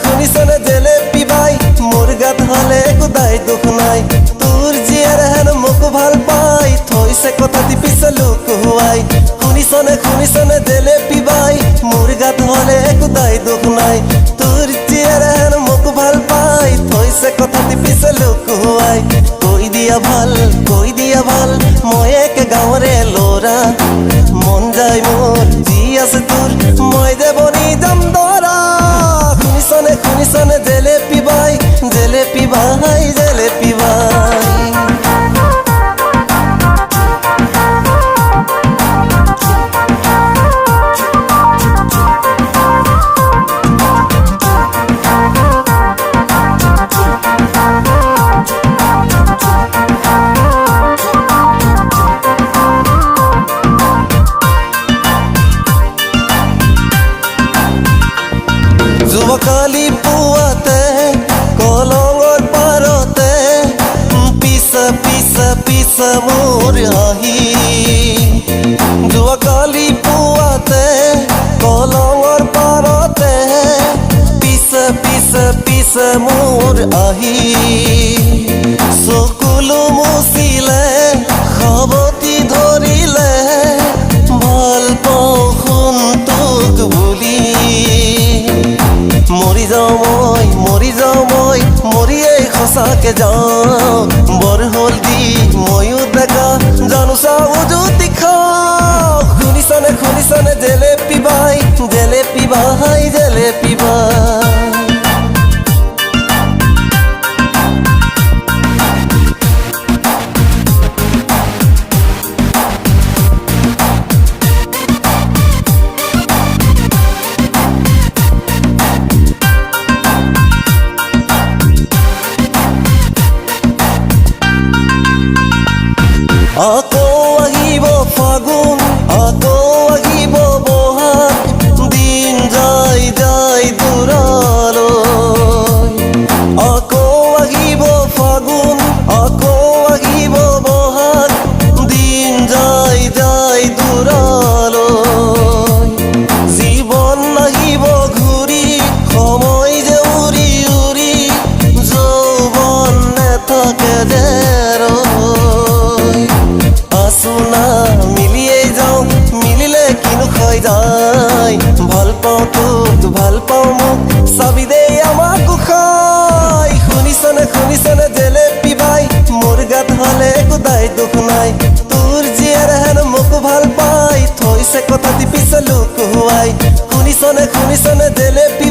শুনিছনে জেলেপি বাই মোৰ গাত হলে কোদাই দুখ নাই তোৰ জীয়াৰ হেন মোক ভাল পাই থৈছে কথা দি পিছে লুকুৱাই শুনিছনে জেলেপি বাই মোৰ গাত হলে কোদাই দুখ নাই তোৰ জীয়াৰ হেন মোক ভাল পাই থৈছে কথা দি পিছে লুকুৱাই কৈ দিয়া ভাল মই এক গাঁৱৰে ল'ৰা মন যায় মোৰ যি আছে তোৰ মই দেৱনী যাম দৰা শুনিছনে জেলেপি বাই জেলেপি বাই জেলেপি বাই যুৱকালি পুৱাতে কলঙৰ পাৰতে পিছে মোৰ হাঁহি যোৱাকালি পুৱাতে কলঙৰ পাৰতে পিছে মোৰ আহি চকুলো মুচিলে সাৱতি ধৰিলে ভাল পাওঁ শুন তোক বুলি মৰি যাওঁ মই মৰিয়েই সঁচাকে যাওঁ বৰ হ'ল দি ময়ো দেখা জানো চাওঁ জ্যোতি খাওঁ শুনিছনে জেলেপি বাই জেলেপি বাই জেলেপি বাই আকৌ আহিব ফাগুন আকৌ আহিব বহাগ দিন যায় দূৰলৈ আকৌ আহিব ফাগুন আকৌ আহিব বহাগ দিন যায় দূৰলৈ জীৱন আহিব ঘূৰি সময় যে উৰি যৌৱন নেথাকে যে মিলিয়েই যাওঁ মিলিলে কিনো খাই যায় ভাল পাওঁ তোক ভাল পাওঁ মোক চাবি দে আমাক খাই শুনিছনে জেলেপি বাই মোৰ গাত হলে কোদাই দুখ নাই তোৰ জীয়াৰ হেন মোক ভাল পাই থৈছে কথা দি পিছে লুকুৱাই শুনিছনে জেলেপি